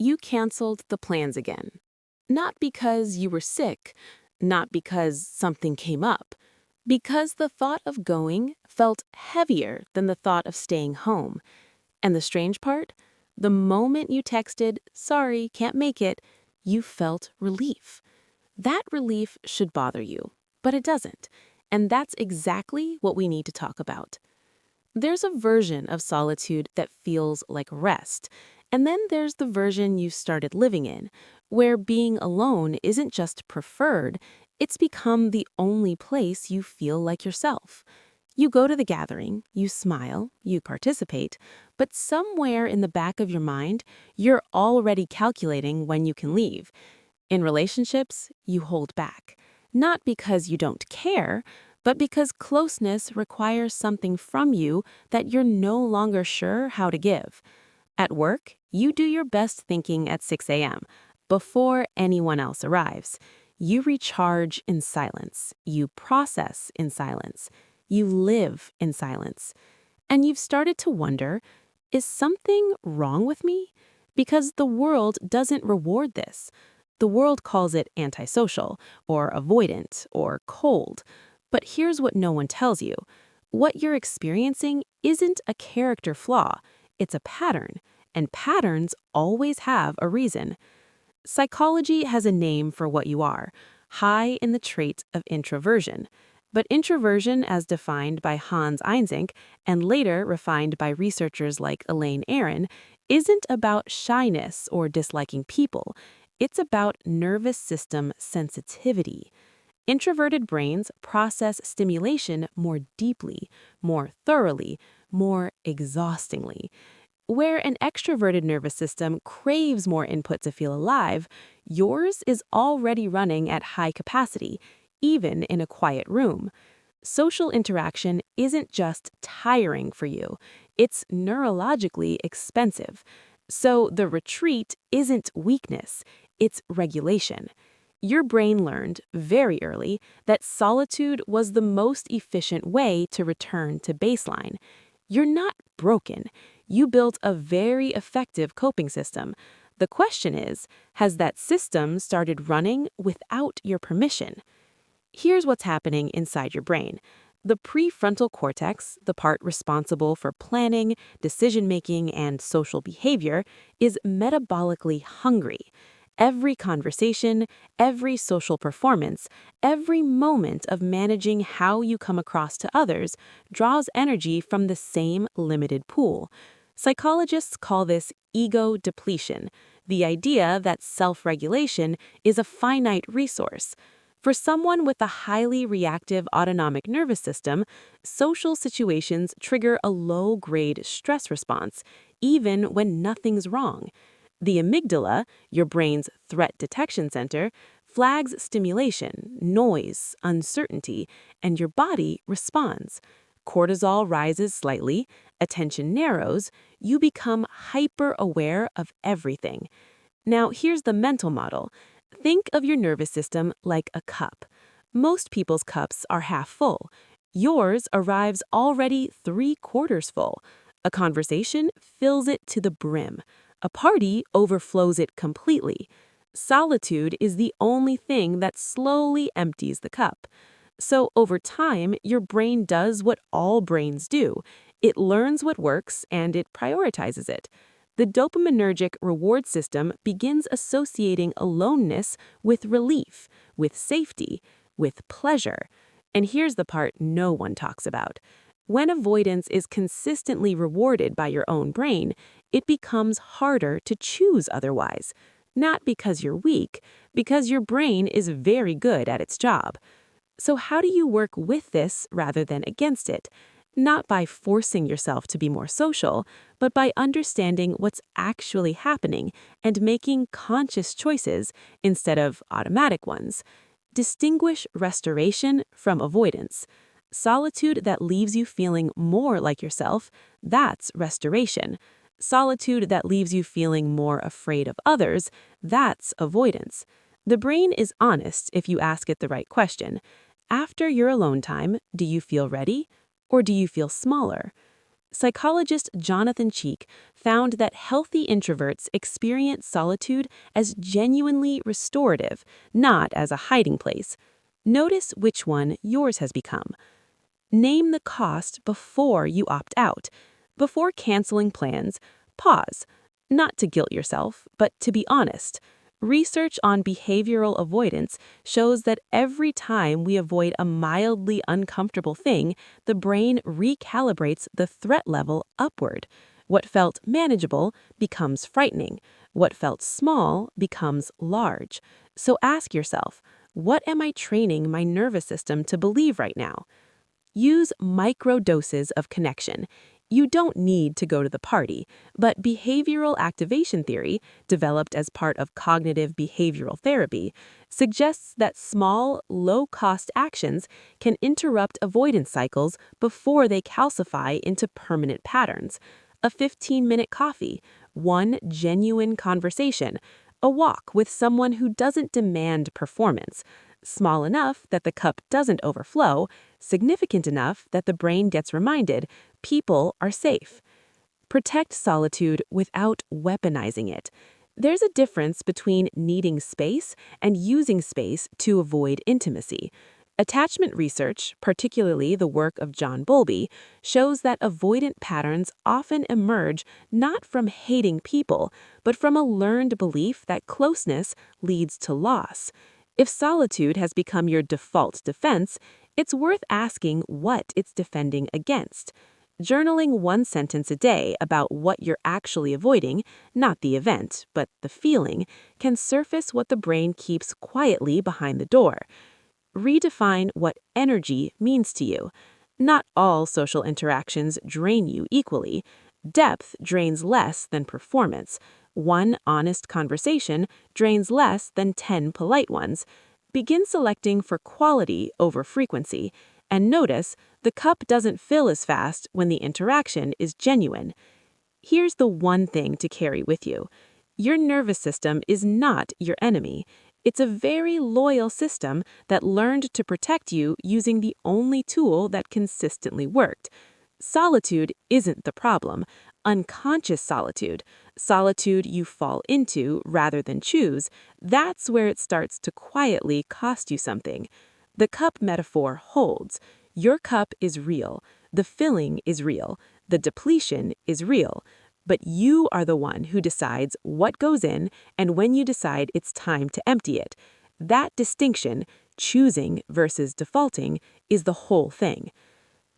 you canceled the plans again. Not because you were sick, not because something came up, because the thought of going felt heavier than the thought of staying home. And the strange part? The moment you texted, "Sorry, can't make it," you felt relief. That relief should bother you, but it doesn't. And that's exactly what we need to talk about. There's a version of solitude that feels like rest, and then there's the version you started living in, where being alone isn't just preferred, it's become the only place you feel like yourself. You go to the gathering, you smile, you participate, but somewhere in the back of your mind, you're already calculating when you can leave. In relationships, you hold back. Not because you don't care, but because closeness requires something from you that you're no longer sure how to give. At work, you do your best thinking at 6 a.m., before anyone else arrives. You recharge in silence. You process in silence. You live in silence. And you've started to wonder, is something wrong with me? Because the world doesn't reward this. The world calls it antisocial, or avoidant, or cold. But here's what no one tells you. What you're experiencing isn't a character flaw, it's a pattern, and patterns always have a reason. Psychology has a name for what you are, high in the trait of introversion. But introversion, as defined by Hans Eysenck and later refined by researchers like Elaine Aron, isn't about shyness or disliking people. It's about nervous system sensitivity. Introverted brains process stimulation more deeply, more thoroughly, more exhaustingly. Where an extroverted nervous system craves more input to feel alive, yours is already running at high capacity, even in a quiet room. Social interaction isn't just tiring for you, it's neurologically expensive. So the retreat isn't weakness, it's regulation. Your brain learned very early that solitude was the most efficient way to return to baseline. You're not broken. You built a very effective coping system. The question is, has that system started running without your permission? Here's what's happening inside your brain. The prefrontal cortex, the part responsible for planning, decision-making, and social behavior, is metabolically hungry. Every conversation, every social performance, every moment of managing how you come across to others draws energy from the same limited pool. Psychologists call this ego depletion, the idea that self-regulation is a finite resource. For someone with a highly reactive autonomic nervous system, social situations trigger a low-grade stress response, even when nothing's wrong. The amygdala, your brain's threat detection center, flags stimulation, noise, uncertainty, and your body responds. Cortisol rises slightly, attention narrows, you become hyper-aware of everything. Now, here's the mental model. Think of your nervous system like a cup. Most people's cups are half full. Yours arrives already 3/4 full. A conversation fills it to the brim. A party overflows it completely. Solitude is the only thing that slowly empties the cup. So over time, your brain does what all brains do. It learns what works and it prioritizes it. The dopaminergic reward system begins associating aloneness with relief, with safety, with pleasure. And here's the part no one talks about. When avoidance is consistently rewarded by your own brain, it becomes harder to choose otherwise. Not because you're weak, because your brain is very good at its job. So how do you work with this rather than against it? Not by forcing yourself to be more social, but by understanding what's actually happening and making conscious choices instead of automatic ones. Distinguish restoration from avoidance. Solitude that leaves you feeling more like yourself, that's restoration. Solitude that leaves you feeling more afraid of others, that's avoidance. The brain is honest if you ask it the right question. After your alone time, do you feel ready? Or do you feel smaller? Psychologist Jonathan Cheek found that healthy introverts experience solitude as genuinely restorative, not as a hiding place. Notice which one yours has become. Name the cost before you opt out. Before canceling plans, pause. Not to guilt yourself, but to be honest. Research on behavioral avoidance shows that every time we avoid a mildly uncomfortable thing, the brain recalibrates the threat level upward. What felt manageable becomes frightening. What felt small becomes large. So ask yourself, what am I training my nervous system to believe right now? Use micro doses of connection. You don't need to go to the party, but behavioral activation theory, developed as part of cognitive behavioral therapy, suggests that small, low-cost actions can interrupt avoidance cycles before they calcify into permanent patterns. A 15-minute coffee, one genuine conversation, a walk with someone who doesn't demand performance, small enough that the cup doesn't overflow, significant enough that the brain gets reminded people are safe. Protect solitude without weaponizing it. There's a difference between needing space and using space to avoid intimacy. Attachment research, particularly the work of John Bowlby, shows that avoidant patterns often emerge not from hating people, but from a learned belief that closeness leads to loss. If solitude has become your default defense, it's worth asking what it's defending against. Journaling one sentence a day about what you're actually avoiding, not the event, but the feeling, can surface what the brain keeps quietly behind the door. Redefine what energy means to you. Not all social interactions drain you equally. Depth drains less than performance. One honest conversation drains less than 10 polite ones. Begin selecting for quality over frequency, and notice the cup doesn't fill as fast when the interaction is genuine. Here's the one thing to carry with you. Your nervous system is not your enemy. It's a very loyal system that learned to protect you using the only tool that consistently worked. Solitude isn't the problem. Unconscious solitude, solitude you fall into rather than choose, that's where it starts to quietly cost you something. The cup metaphor holds. Your cup is real. The filling is real. The depletion is real. But you are the one who decides what goes in and when you decide it's time to empty it. That distinction, choosing versus defaulting, is the whole thing.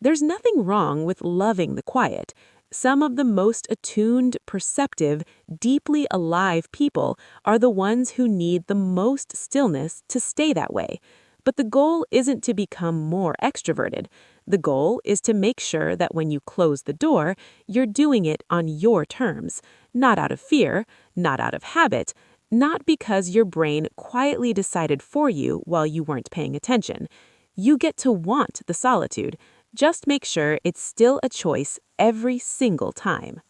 There's nothing wrong with loving the quiet. Some of the most attuned, perceptive, deeply alive people are the ones who need the most stillness to stay that way. But the goal isn't to become more extroverted. The goal is to make sure that when you close the door, you're doing it on your terms, not out of fear, not out of habit, not because your brain quietly decided for you while you weren't paying attention. You get to want the solitude. Just make sure it's still a choice every single time.